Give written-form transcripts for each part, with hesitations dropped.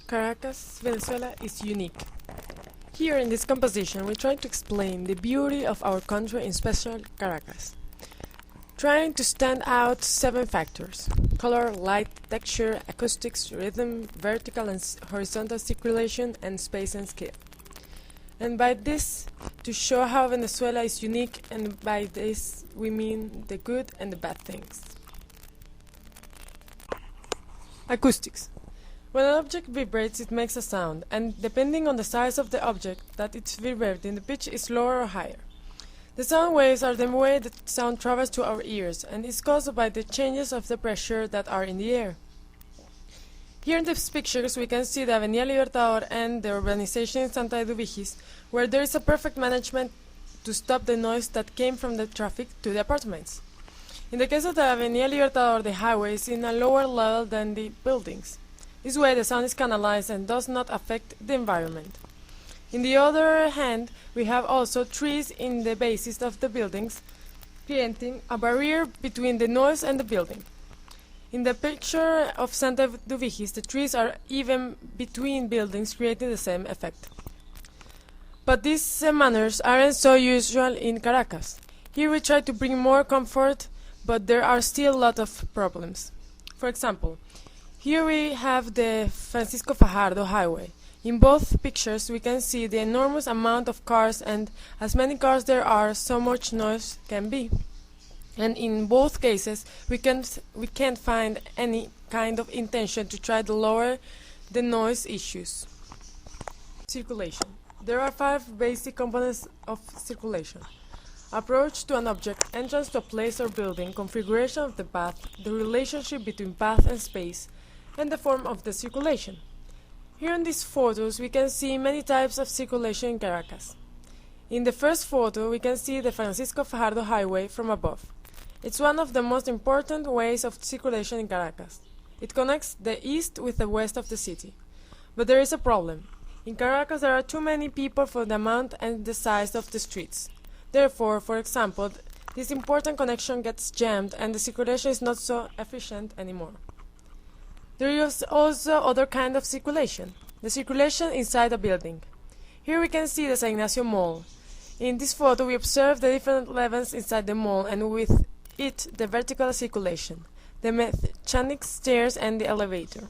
Caracas, Venezuela is unique. Here in this composition we try to explain the beauty of our country, in special Caracas, trying to stand out 7 factors: color, light, texture, acoustics, rhythm, vertical and horizontal circulation, and space and scale. And by this, to show how Venezuela is unique, and by this we mean the good and the bad things. Acoustics. When an object vibrates, it makes a sound, and depending on the size of the object that it's vibrating, the pitch is lower or higher. The sound waves are the way that sound travels to our ears, and is caused by the changes of the pressure that are in the air. Here in these pictures we can see the Avenida Libertador and the urbanization in Santa Eduvigis, where there is a perfect management to stop the noise that came from the traffic to the apartments. In the case of the Avenida Libertador, the highway is in a lower level than the buildings. This way the sound is canalized and does not affect the environment. On the other hand, we have also trees in the bases of the buildings, creating a barrier between the noise and the building. In the picture of Santa Eduvigis, the trees are even between buildings, creating the same effect. But these manners aren't so usual in Caracas. Here we try to bring more comfort, but there are still a lot of problems. For example, here we have the Francisco Fajardo highway. In both pictures we can see the enormous amount of cars, and as many cars there are, so much noise can be. And in both cases we can't find any kind of intention to try to lower the noise issues. Circulation. There are 5 basic components of circulation: approach to an object, entrance to a place or building, configuration of the path, the relationship between path and space, and the form of the circulation. Here in these photos we can see many types of circulation in Caracas. In the first photo we can see the Francisco Fajardo highway from above. It's one of the most important ways of circulation in Caracas. It connects the east with the west of the city. But there is a problem. In Caracas there are too many people for the amount and the size of the streets. Therefore, for example, this important connection gets jammed and the circulation is not so efficient anymore. There is also other kind of circulation, the circulation inside a building. Here we can see the San Ignacio Mall. In this photo we observe the different levels inside the mall, and with it the vertical circulation, the mechanic stairs and the elevator.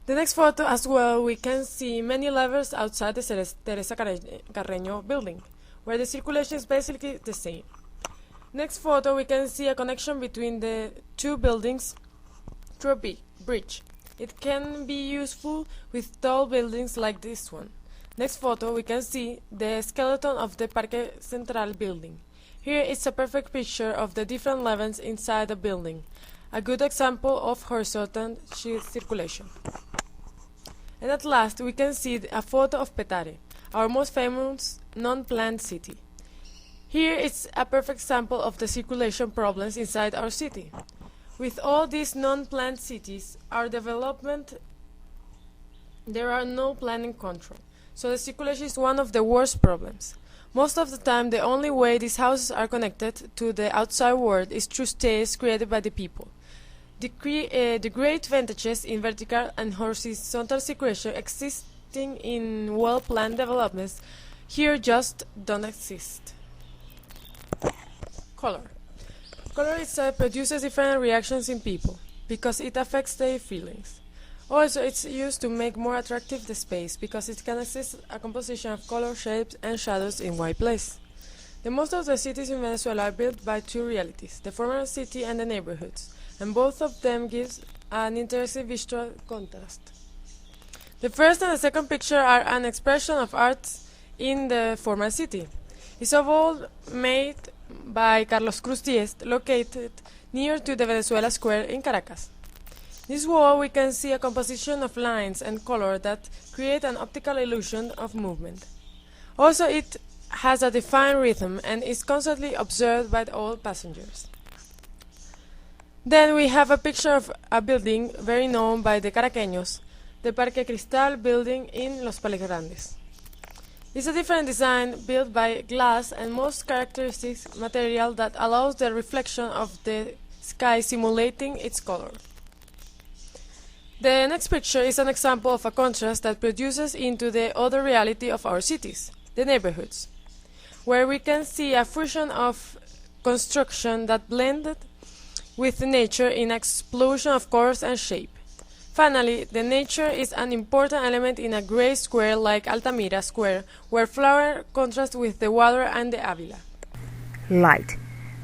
The next photo as well we can see many levels outside the Teresa Carreño building, where the circulation is basically the same. Next photo we can see a connection between the 2 buildings through a bridge. It can be useful with tall buildings like this one. Next photo we can see the skeleton of the Parque Central building. Here is a perfect picture of the different levels inside a building, a good example of horizontal circulation. And at last we can see a photo of Petare, our most famous non-planned city. Here is a perfect example of the circulation problems inside our city. With all these non-planned cities, our development, there are no planning control, so the circulation is one of the worst problems. Most of the time, the only way these houses are connected to the outside world is through stairs created by the people. The great advantages in vertical and horizontal circulation existing in well-planned developments here just don't exist. Color. Color itself produces different reactions in people, because it affects their feelings. Also, it's used to make more attractive the space, because it can assist a composition of color, shapes, and shadows in one place. The most of the cities in Venezuela are built by 2 realities, the former city and the neighborhoods, and both of them gives an interesting visual contrast. The first and the second picture are an expression of art in the former city. It's a wall made by Carlos Cruz Diez, located near to the Venezuela Square in Caracas. This wall we can see a composition of lines and color that create an optical illusion of movement. Also, it has a defined rhythm and is constantly observed by all passengers. Then we have a picture of a building very known by the Caraqueños, the Parque Cristal building in Los Pales Grandes. It's a different design built by glass and most characteristic material that allows the reflection of the sky simulating its color. The next picture is an example of a contrast that produces into the other reality of our cities, the neighborhoods, where we can see a fusion of construction that blended with nature in an explosion of colors and shape. Finally, the nature is an important element in a gray square like Altamira Square, where flower contrasts with the water and the Avila. Light.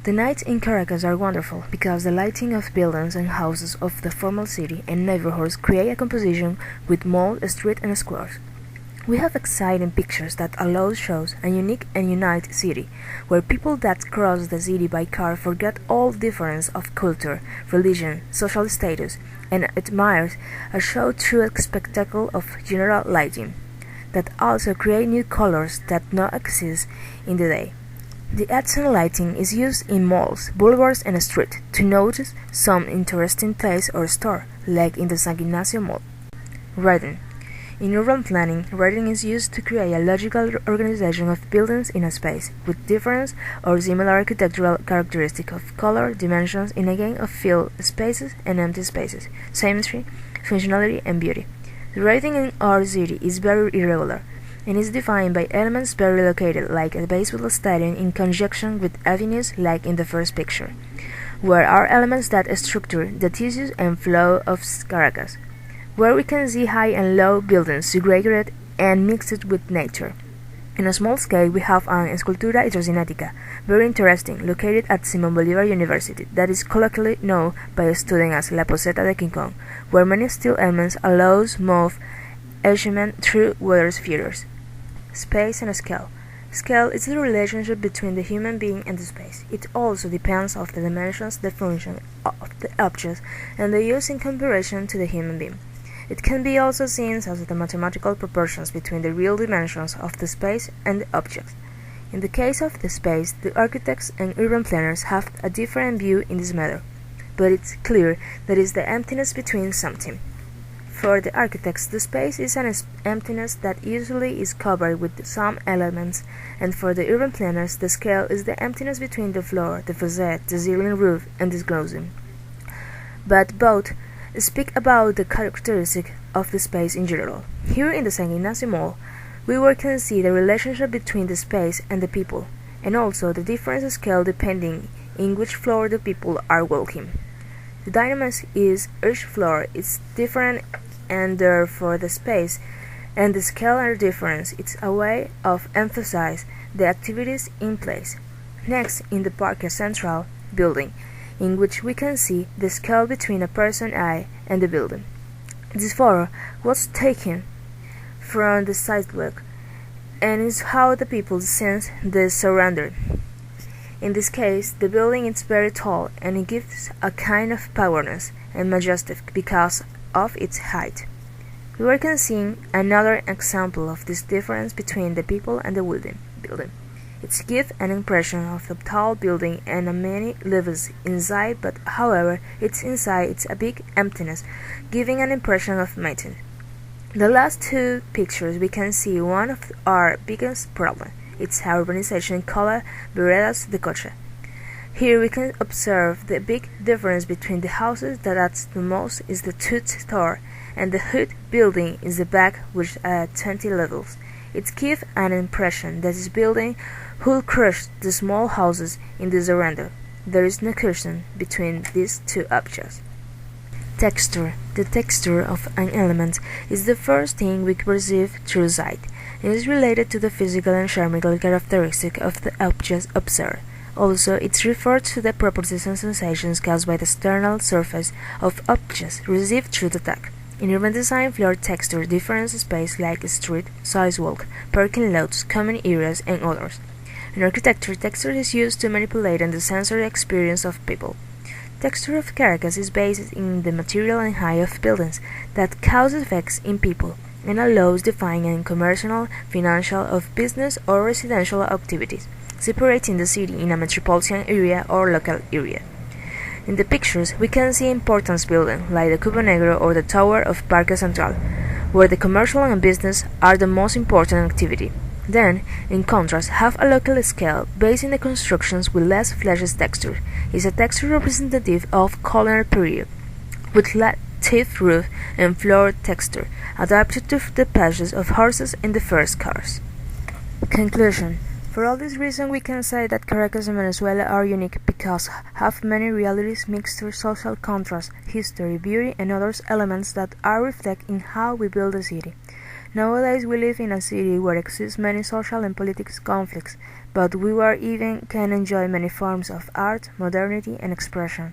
The nights in Caracas are wonderful because the lighting of buildings and houses of the formal city and neighborhoods create a composition with malls, streets and squares. We have exciting pictures that allow shows a unique and united city, where people that cross the city by car forget all difference of culture, religion, social status, and admires a show through a spectacle of general lighting, that also create new colors that not exist in the day. The accent lighting is used in malls, boulevards and streets to notice some interesting place or store, like in the San Ignacio Mall. Writing. In urban planning, writing is used to create a logical organization of buildings in a space, with different or similar architectural characteristics of color, dimensions, in a game of filled spaces and empty spaces, symmetry, functionality, and beauty. The writing in our city is very irregular, and is defined by elements very located, like a baseball stadium in conjunction with avenues like in the first picture, where are elements that structure the tissues and flow of Caracas, where we can see high and low buildings segregated and mixed with nature. In a small scale, we have an Escultura hidrocinética, very interesting, located at Simón Bolívar University, that is colloquially known by students as La Poseta de King Kong, where many steel elements allows move achievement through water spheres. Space and scale. Scale is the relationship between the human being and the space. It also depends on the dimensions, the function of the objects, and the use in comparison to the human being. It can be also seen as the mathematical proportions between the real dimensions of the space and the objects. In the case of the space, the architects and urban planners have a different view in this matter, but it's clear that it's the emptiness between something. For the architects, the space is an emptiness that usually is covered with some elements, and for the urban planners, the scale is the emptiness between the floor, the facade, the ceiling roof, and the closing. But both speak about the characteristic of the space in general. Here in the San Ignacio Mall, we can see the relationship between the space and the people, and also the different scale depending in which floor the people are walking. The dynamics is each floor is different, and therefore the space and the scale are different. It's a way of emphasize the activities in place. Next, in the Parque Central building, in which we can see the scale between a person's eye and the building. This photo was taken from the sidewalk and is how the people sense the surrounding. In this case, the building is very tall and it gives a kind of powerness and majestic because of its height. We can see another example of this difference between the people and the building. It gives an impression of a tall building and many levels inside, but however, it's inside it's a big emptiness, giving an impression of maintenance. The last two pictures we can see one of our biggest problems. It's our urbanization called veredas de coche. Here we can observe the big difference between the houses that at the most is the two-story and the hood building is the back with 20 levels. It gives an impression that this building will crush the small houses in the surrender. There is no connection between these two objects. Texture. The texture of an element is the first thing we perceive through sight. It is related to the physical and chemical characteristic of the objects observed. Also, it refers to the properties and sensations caused by the external surface of objects received through the touch. In urban design, floor texture different space like street, sidewalk, parking lots, common areas, and others. In architecture, texture is used to manipulate the sensory experience of people. Texture of Caracas is based in the material and height of buildings that cause effects in people and allows defining commercial, financial, of business or residential activities, separating the city in a metropolitan area or local area. In the pictures, we can see important buildings like the Cubo Negro or the Tower of Parque Central, where the commercial and business are the most important activity. Then, in contrast, have a local scale based in the constructions with less fleshy texture. Is a texture representative of colonial period, with teeth roof, and floor texture, adapted to the passes of horses in the first cars. Conclusion. For all this reason, we can say that Caracas and Venezuela are unique because have many realities, mixture, social contrast, history, beauty, and other elements that are reflected in how we build a city. Nowadays, we live in a city where exist many social and political conflicts, but we are even can enjoy many forms of art, modernity, and expression.